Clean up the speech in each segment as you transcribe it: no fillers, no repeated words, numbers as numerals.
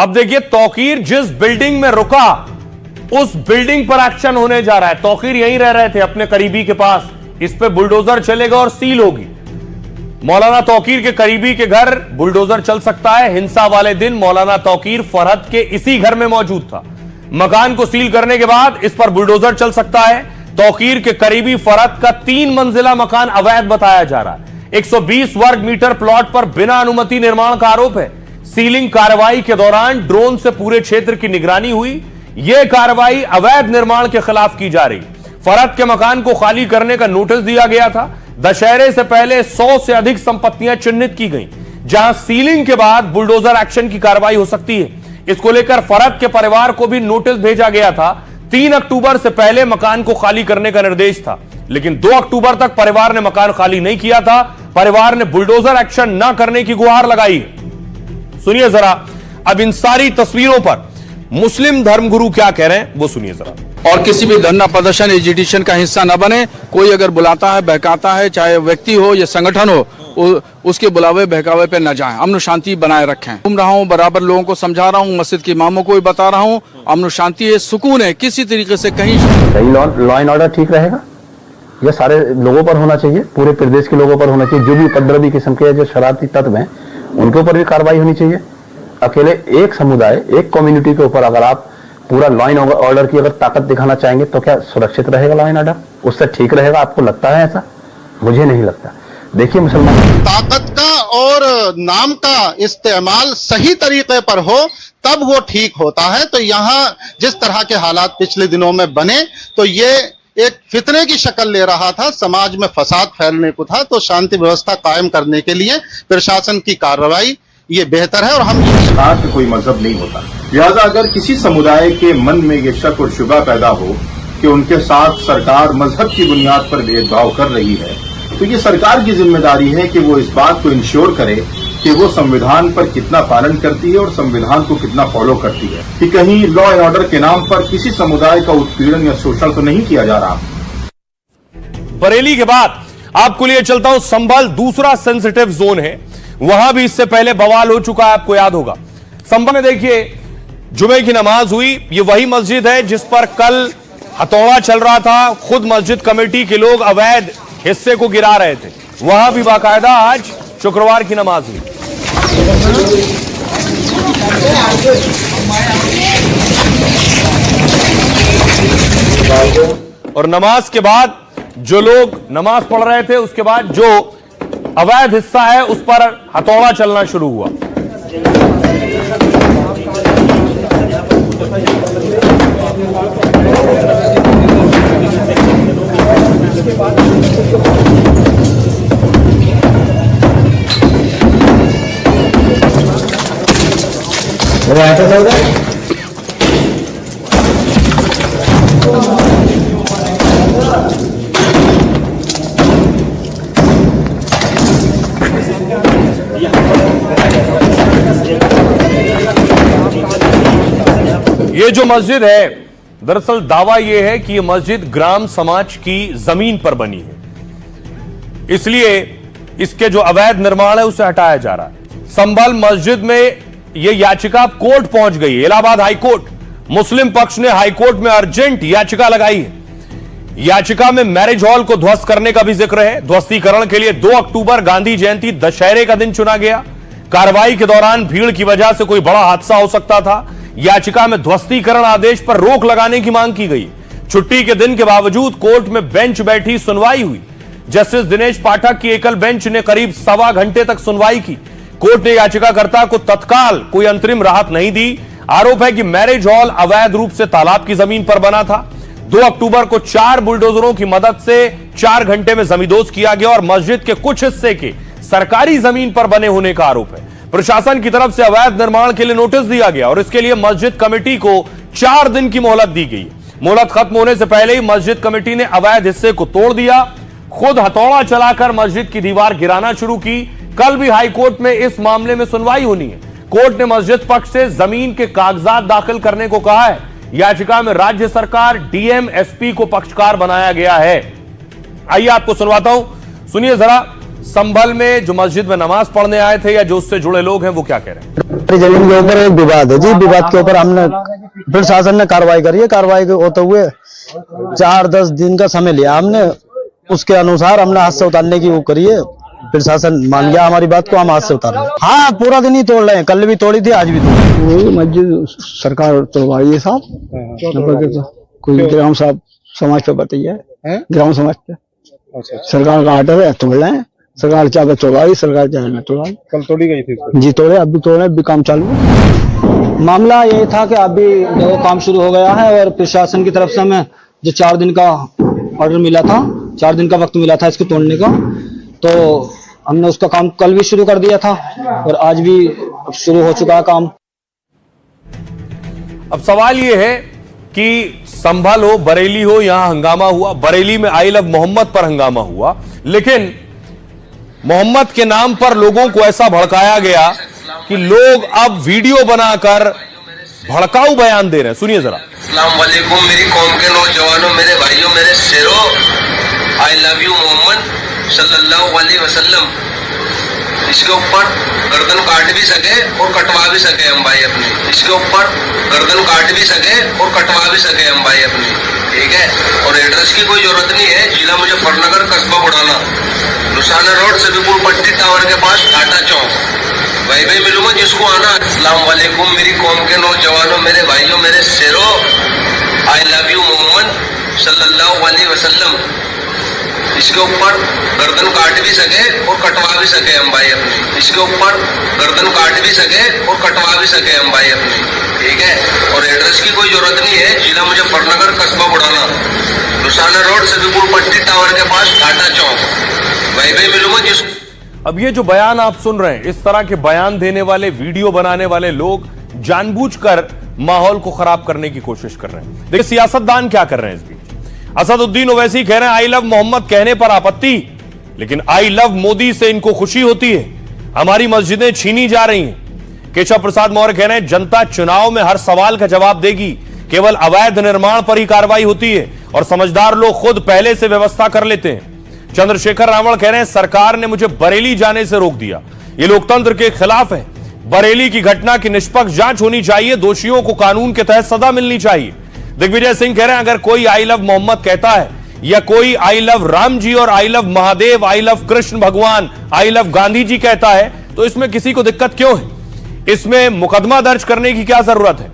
अब देखिए, तौकीर जिस बिल्डिंग में रुका उस बिल्डिंग पर एक्शन होने जा रहा है। तौकीर यहीं रह रहे थे अपने करीबी के पास, इस पे बुलडोजर चलेगा और सील होगी। मौलाना तौकीर के करीबी के घर बुलडोजर चल सकता है। हिंसा वाले दिन मौलाना तौकीर फरहत के इसी घर में मौजूद था। मकान को सील करने के बाद इस पर बुलडोजर चल सकता है। तौकीर के करीबी फरहत का 3 मंजिला मकान अवैध बताया जा रहा है। 120 वर्ग मीटर प्लॉट पर बिना अनुमति निर्माण का आरोप है। सीलिंग कार्रवाई के दौरान ड्रोन से पूरे क्षेत्र की निगरानी हुई। यह कार्रवाई अवैध निर्माण के खिलाफ की जा रही। फरहत के मकान को खाली करने का नोटिस दिया गया था। दशहरे से पहले 100 से अधिक संपत्तियां चिन्हित की गई, जहां सीलिंग के बाद बुलडोजर एक्शन की कार्रवाई हो सकती है। इसको लेकर फरहत के परिवार को भी नोटिस भेजा गया था। 3 अक्टूबर से पहले मकान को खाली करने का निर्देश था, लेकिन 2 अक्टूबर तक परिवार ने मकान खाली नहीं किया था। परिवार ने बुलडोजर एक्शन न करने की गुहार लगाई। सुनिए जरा अब इन सारी तस्वीरों पर मुस्लिम धर्मगुरु क्या कह रहे हैं, वो सुनिए जरा। और किसी भी धरना प्रदर्शन एजिटेशन का हिस्सा न बने। कोई अगर बुलाता है, बहकाता है, चाहे व्यक्ति हो या संगठन हो, उसके बुलावे बहकावे पे न जाएं। अमन शांति बनाए रखें। घूम रहा हूँ, बराबर लोगों को समझा रहा हूँ, मस्जिद के इमामों को भी बता रहा हूँ, अमन शांति है, सुकून है। किसी तरीके से कहीं लॉ एंड ऑर्डर ठीक रहेगा, यह सारे लोगों पर होना चाहिए, पूरे प्रदेश के लोगों पर होना चाहिए। जो भी उपद्रवी किस्म के जो शरारती तत्व हैं उनके ऊपर भी कार्रवाई होनी चाहिए। अकेले एक समुदाय, एक कम्युनिटी के ऊपर अगर आप पूरा लॉ एंड ऑर्डर की अगर ताकत दिखाना चाहेंगे तो क्या सुरक्षित रहेगा लॉ एंड ऑर्डर? उससे ठीक रहेगा? आपको लगता है ऐसा? मुझे नहीं लगता। देखिए, मुसलमान ताकत का और नाम का इस्तेमाल सही तरीके पर हो तब वो ठीक होता है। तो यहाँ जिस तरह के हालात पिछले दिनों में बने तो ये एक फितने की शक्ल ले रहा था, समाज में फसाद फैलने को था। तो शांति व्यवस्था कायम करने के लिए प्रशासन की कार्रवाई ये बेहतर है। और हम का कोई मजहब नहीं होता, लिहाजा अगर किसी समुदाय के मन में ये शक और शुबा पैदा हो कि उनके साथ सरकार मजहब की बुनियाद पर भेदभाव कर रही है, तो ये सरकार की जिम्मेदारी है कि वो इस बात को इंश्योर करे कि वो संविधान पर कितना पालन करती है और संविधान को कितना फॉलो करती है, कि कहीं लॉ एंड ऑर्डर के नाम पर किसी समुदाय का उत्पीड़न या शोषण तो नहीं किया जा रहा। बरेली के बाद आपको लिए चलता हूं संभल, दूसरा सेंसिटिव जोन है। वहां भी इससे पहले बवाल हो चुका है, आपको याद होगा। संभल में देखिए, जुमे की नमाज हुई। ये वही मस्जिद है जिस पर कल हथौड़ा चल रहा था। खुद मस्जिद कमेटी के लोग अवैध हिस्से को गिरा रहे थे। वहां भी बाकायदा आज शुक्रवार की नमाज हुई। और नमाज के बाद जो लोग नमाज पढ़ रहे थे, उसके बाद जो अवैध हिस्सा है उस पर हथौड़ा चलना शुरू हुआ। ये जो मस्जिद है, दरअसल दावा यह है कि यह मस्जिद ग्राम समाज की जमीन पर बनी है, इसलिए इसके जो अवैध निर्माण है उसे हटाया जा रहा है। संभल मस्जिद में यह याचिका कोर्ट पहुंच गई है, इलाहाबाद हाईकोर्ट। मुस्लिम पक्ष ने हाईकोर्ट में अर्जेंट याचिका लगाई है। याचिका में मैरिज हॉल को ध्वस्त करने का भी जिक्र है। ध्वस्तीकरण के लिए 2 अक्टूबर गांधी जयंती दशहरे का दिन चुना गया। कार्रवाई के दौरान भीड़ की वजह से कोई बड़ा हादसा हो सकता था। याचिका में ध्वस्तीकरण आदेश पर रोक लगाने की मांग की गई। छुट्टी के दिन के बावजूद कोर्ट में बेंच बैठी सुनवाई हुई। जस्टिस दिनेश पाठक की एकल बेंच ने करीब 1.25 घंटे तक सुनवाई की। कोर्ट ने याचिकाकर्ता को तत्काल कोई अंतरिम राहत नहीं दी। आरोप है कि मैरिज हॉल अवैध रूप से तालाब की जमीन पर बना था। 2 अक्टूबर को 4 बुलडोजरों की मदद से 4 घंटे में जमींदोज किया गया और मस्जिद के कुछ हिस्से के सरकारी जमीन पर बने होने का आरोप है। प्रशासन की तरफ से अवैध निर्माण के लिए नोटिस दिया गया और इसके लिए मस्जिद कमेटी को 4 दिन की मोहलत दी गई। मोहलत खत्म होने से पहले ही मस्जिद कमेटी ने अवैध हिस्से को तोड़ दिया। खुद हथौड़ा चलाकर मस्जिद की दीवार गिराना शुरू की। कल भी हाईकोर्ट में इस मामले में सुनवाई होनी है। कोर्ट ने मस्जिद पक्ष से जमीन के कागजात दाखिल करने को कहा है। याचिका में राज्य सरकार, डीएम, एसपी को पक्षकार बनाया गया है। आइए आपको सुनवाता हूं, सुनिए जरा संभल में जो मस्जिद में नमाज पढ़ने आए थे या जो उससे जुड़े लोग हैं वो क्या कह रहे हैं? जमीन के ऊपर एक विवाद है जी, विवाद के ऊपर हमने प्रशासन ने कार्रवाई करी है। कार्रवाई होते हुए 4-10 दिन का समय लिया हमने, उसके अनुसार हमने हाथ से उतारने की वो करी है। प्रशासन मान गया हमारी बात को, हम हाथ से उतार रहे हैं। हाँ, पूरा दिन ही तोड़ रहे हैं, कल भी तोड़ी थी, आज भी तोड़ी। मस्जिद सरकार तोड़वाई है साहब, कोई ग्राम साहब समाज पे बताइए, ग्राम समाज पे सरकार का आर्डर है, तोड़ रहे हैं। सरकार चाहे तोड़वाई, सरकार चाहे न तोड़वाई। कल तोड़ी गई थी जी, तोड़े, अब भी तोड़े, अभी काम चालू है। मामला ये था कि अभी देखो काम शुरू हो गया है और प्रशासन की तरफ से हमें जो 4 दिन का ऑर्डर मिला था, 4 दिन का वक्त मिला था इसको तोड़ने का, तो हमने उसका काम कल भी शुरू कर दिया था और आज भी शुरू हो चुका है काम। अब सवाल यह है कि संभल हो, बरेली हो, यहां हंगामा हुआ। बरेली में आई लव मोहम्मद पर हंगामा हुआ, लेकिन मोहम्मद के नाम पर लोगों को ऐसा भड़काया गया कि लोग अब वीडियो बनाकर भड़काऊ बयान दे रहे हैं। सुनिए जरा। अस्सलाम वालेकुम मेरी कौम के नौजवानों, मेरे भाइयों, मेरे शेरों, आई लव यू मोहम्मद सल्लल्लाहु अलैहि वसल्लम। इसके ऊपर गर्दन काट भी सके और कटवा भी सके हम भाई अपने, इसके ऊपर गर्दन काट भी सके और कटवा भी सके हम भाई अपने, ठीक है। और एड्रेस की कोई जरूरत नहीं है, जिला मुजफ्फरनगर, कस्बा बुढ़ाना, लुसाना रोड, सभी पट्टी टावर के पास टाटा चौक। भाई भाई मिलूंगा जिसको आना। अस्सलाम वालेकुम मेरी कौम के नौजवानों, मेरे भाइयों, मेरे शेरों, आई लव यू मोहम्मद सल्लल्लाहु अलैहि वसल्लम। इसके ऊपर गर्दन काट भी सके और कटवा भी सके हम भाई अपने, इसके ऊपर गर्दन काट भी सके और कटवा भी सके हम भाई अपने, ठीक है। और एड्रेस की कोई जरूरत नहीं है, जिला मुजफ्फरनगर, कस्बा बुढ़ाना, लुसाना रोड, सभी पट्टी टावर के पास टाटा चौक। भाई भाई मिलूंगा जिसको। अब ये जो बयान आप सुन रहे हैं, इस तरह के बयान देने वाले, वीडियो बनाने वाले लोग जानबूझकर माहौल को खराब करने की कोशिश कर रहे हैं। देखिए सियासतदान क्या कर रहे हैं इस बीच। असदुद्दीन ओवैसी कह रहे हैं आई लव मोहम्मद कहने पर आपत्ति, लेकिन आई लव मोदी से इनको खुशी होती है। हमारी मस्जिदें छीनी जा रही हैं। केशव प्रसाद मौर्य कह रहे हैं जनता चुनाव में हर सवाल का जवाब देगी, केवल अवैध निर्माण पर ही कार्रवाई होती है और समझदार लोग खुद पहले से व्यवस्था कर लेते हैं। चंद्रशेखर रावण कह रहे हैं सरकार ने मुझे बरेली जाने से रोक दिया, ये लोकतंत्र के खिलाफ है। बरेली की घटना की निष्पक्ष जांच होनी चाहिए, दोषियों को कानून के तहत सजा मिलनी चाहिए। दिग्विजय सिंह कह रहे हैं अगर कोई आई लव मोहम्मद कहता है या कोई आई लव राम जी और I love Mahadev, I love Krishna भगवान, आई लव गांधी जी कहता है तो इसमें किसी को दिक्कत क्यों है? इसमें मुकदमा दर्ज करने की क्या जरूरत है?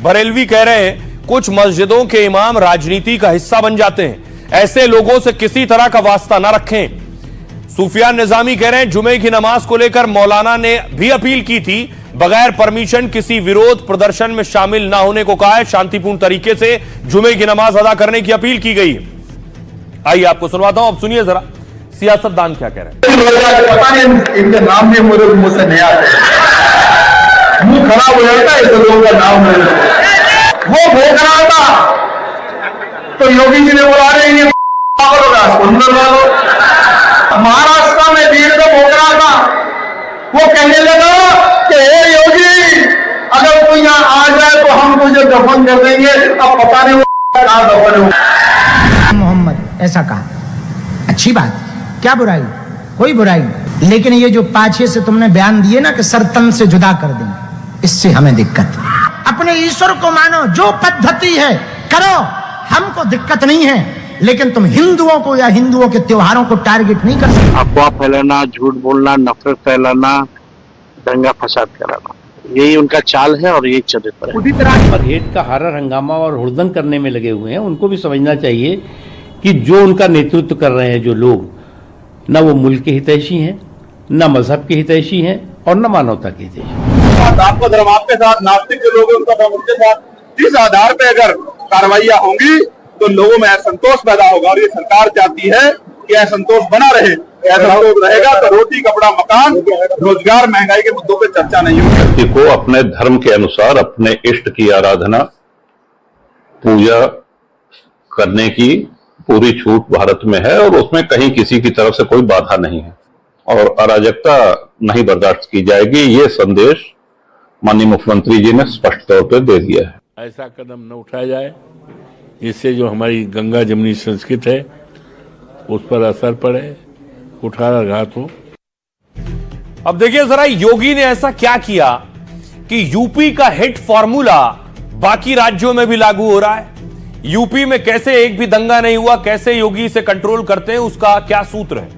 बरेलवी कह रहे हैं कुछ मस्जिदों के इमाम राजनीति का हिस्सा बन जाते हैं, ऐसे लोगों से किसी तरह का वास्ता ना रखें। सुफियान निजामी कह रहे हैं जुमे की नमाज को लेकर मौलाना ने भी अपील की थी, बगैर परमिशन किसी विरोध प्रदर्शन में शामिल ना होने को कहा है, शांतिपूर्ण तरीके से जुमे की नमाज अदा करने की अपील की गई है। आइए आपको सुनवाता हूं, अब सुनिए जरा सियासतदान क्या कह रहे हैं। पता नहीं इनके नाम भी मुझे मुंह से नहीं आते, मुंह खराब हो जाता है ऐसे लोगों का नाम ले लेते। वो भोग रहा था तो योगी जी ने बोला रहे ये सुंदर वालों, महाराष्ट्र में भीड़ को भोग रहा था, वो कहने लगा कि हे योगी अगर तू यहाँ आ जाए तो हम तुझे दफन कर देंगे। अब पता नहीं वो कहाँ दफन है। मोहम्मद ऐसा कहा, अच्छी बात, क्या बुराई, कोई बुराई, लेकिन ये जो पाछे से तुमने बयान दिए ना कि सर तन से जुदा कर दें, इससे हमें दिक्कत है। अपने ईश्वर को मानो, जो पद्धति है करो, हमको दिक्कत नहीं है, लेकिन तुम हिंदुओं को या हिंदुओं के त्योहारों को टारगेट नहीं कर सकते। अफवाह फैलाना, झूठ बोलना, नफरत फैलाना, दंगा फसाद कराना, यही उनका चाल है और यही चरित्र है। उसी तरह बरहेट का हारा हंगामा और हुड़दंग करने में लगे हुए हैं, उनको भी समझना चाहिए कि जो उनका नेतृत्व कर रहे हैं जो लोग, न वो मुल्क के हितैषी हैं, न मजहब के हितैषी हैं और न मानवता के हितैषी। आपका धर्म आपके साथ, नास्तिक जो लोग हैं उनका धर्म उनके साथ, इस आधार पे अगर कार्रवाइयां होंगी तो लोगों में असंतोष पैदा होगा और ये सरकार चाहती है कि असंतोष बना रहे। असंतोष रहेगा तो रोटी, कपड़ा, मकान, रोजगार, महंगाई के मुद्दों पे चर्चा नहीं होगी। व्यक्ति को अपने धर्म के अनुसार अपने इष्ट की आराधना, पूजा करने की पूरी छूट भारत में है और उसमें कहीं किसी की तरफ से कोई बाधा नहीं है और अराजकता नहीं बर्दाश्त की जाएगी। ये संदेश माननीय मुख्यमंत्री जी ने स्पष्ट तौर पर दे दिया है। ऐसा कदम न उठाया जाए इससे जो हमारी गंगा जमुनी संस्कृत है उस पर असर पड़े उठाया तो। अब देखिए जरा योगी ने ऐसा क्या किया कि यूपी का हिट फॉर्मूला बाकी राज्यों में भी लागू हो रहा है। यूपी में कैसे एक भी दंगा नहीं हुआ, कैसे योगी इसे कंट्रोल करते हैं, उसका क्या सूत्र है।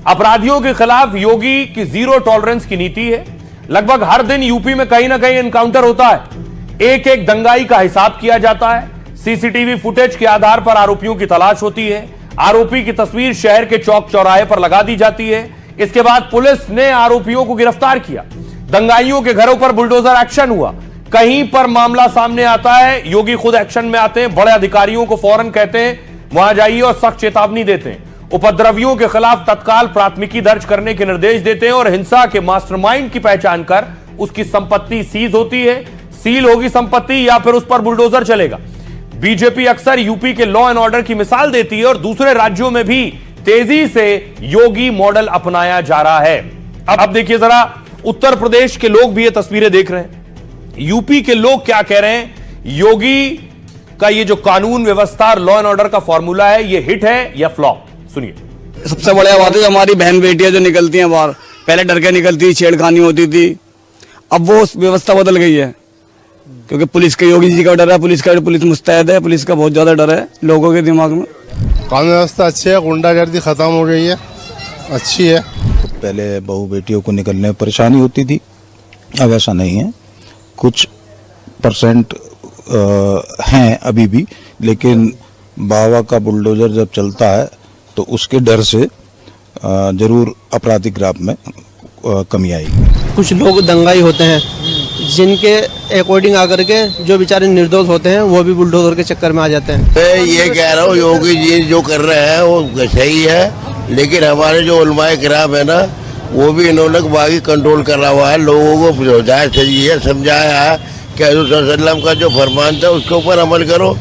अपराधियों के खिलाफ योगी की जीरो टॉलरेंस की नीति है। लगभग हर दिन यूपी में कहीं ना कहीं एनकाउंटर होता है। एक एक दंगाई का हिसाब किया जाता है। सीसीटीवी फुटेज के आधार पर आरोपियों की तलाश होती है। आरोपी की तस्वीर शहर के चौक चौराहे पर लगा दी जाती है। इसके बाद पुलिस ने आरोपियों को गिरफ्तार किया। दंगाइयों के घरों पर बुलडोजर एक्शन हुआ। कहीं पर मामला सामने आता है, योगी खुद एक्शन में आते हैं, बड़े अधिकारियों को फौरन कहते हैं वहां जाइए और सख्त चेतावनी देते हैं। उपद्रवियों के खिलाफ तत्काल प्राथमिकी दर्ज करने के निर्देश देते हैं और हिंसा के मास्टरमाइंड की पहचान कर उसकी संपत्ति सीज होती है। सील होगी संपत्ति या फिर उस पर बुलडोजर चलेगा। बीजेपी अक्सर यूपी के लॉ एंड ऑर्डर की मिसाल देती है और दूसरे राज्यों में भी तेजी से योगी मॉडल अपनाया जा रहा है। अब देखिए जरा उत्तर प्रदेश के लोग भी ये तस्वीरें देख रहे हैं। यूपी के लोग क्या कह रहे हैं। योगी का ये जो कानून व्यवस्था लॉ एंड ऑर्डर का फॉर्मूला है, ये हिट है या फ्लॉप, सुनिए। सबसे बढ़िया बात है हमारी बहन बेटियां जो निकलती हैं बाहर, पहले डर के निकलती थी, छेड़खानी होती थी, अब वो व्यवस्था बदल गई है क्योंकि पुलिस के, योगी जी का डर है, पुलिस मुस्तैद है, पुलिस का बहुत ज्यादा डर है लोगों के दिमाग में। कानून व्यवस्था अच्छी है, गुंडागर्दी खत्म हो गई है, अच्छी है। पहले बहू बेटियों को निकलने में परेशानी होती थी, अब ऐसा नहीं है। कुछ परसेंट हैं अभी भी, लेकिन बाबा का बुलडोजर जब चलता है तो उसके डर से जरूर आपराधिक ग्राफ में कमी आएगी। कुछ लोग दंगाई होते हैं जिनके अकॉर्डिंग आकर के जो बेचारे निर्दोष होते हैं वो भी बुलडोजर के चक्कर में आ जाते हैं। मैं ये कह रहा हूँ योगी जी जो कर रहे हैं वो सही है, लेकिन हमारे जो उलमाए किराम है ना, वो भी इन्होंने बाकी कंट्रोल करा हुआ है, लोगों को समझाया चाहिए, समझाया है कि हज़रत सल्लल्लाहु का जो फरमान था उसके ऊपर अमल करो।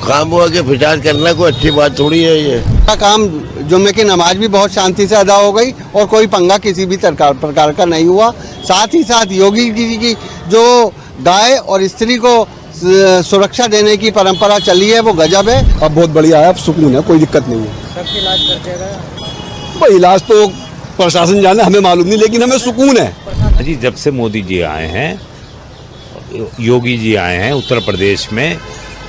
काम हुआ कि फिसाद करना कोई अच्छी बात थोड़ी है। ये काम जुम्मे की नमाज भी बहुत शांति से अदा हो गई और कोई पंगा किसी भी प्रकार का नहीं हुआ। साथ ही साथ योगी जी की जो गाय और स्त्री को सुरक्षा देने की परंपरा चली है वो गजब है। अब बहुत बढ़िया है, अब सुकून है, कोई दिक्कत नहीं है। सबके इलाज करते गए भाई इलाज तो प्रशासन जाने, हमें मालूम नहीं, लेकिन हमें सुकून है। जी जब से मोदी जी आए हैं, योगी जी आए हैं उत्तर प्रदेश में,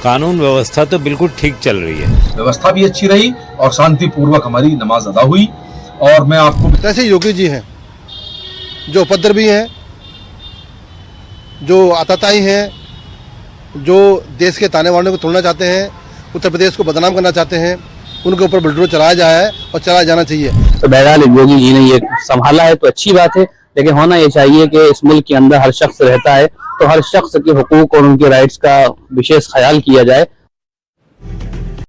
कानून व्यवस्था तो बिल्कुल ठीक चल रही है। व्यवस्था भी अच्छी रही और शांतिपूर्वक हमारी नमाज अदा हुई। और मैं आपको जैसे योगी जी हैं, जो उपद्रवी हैं, जो आतताई हैं, जो देश के ताने बाने को तोड़ना चाहते हैं, उत्तर प्रदेश को बदनाम करना चाहते हैं, उनके ऊपर बुलडोजर चलाया जाए है और चलाया जाना चाहिए। तो बहरहाल योगी जी ने ये संभाला है तो अच्छी बात है, लेकिन होना ये चाहिए कि इस मुल्क के अंदर हर शख्स रहता है तो हर शख्स के हुकूक और उनके राइट्स का विशेष ख्याल किया जाए।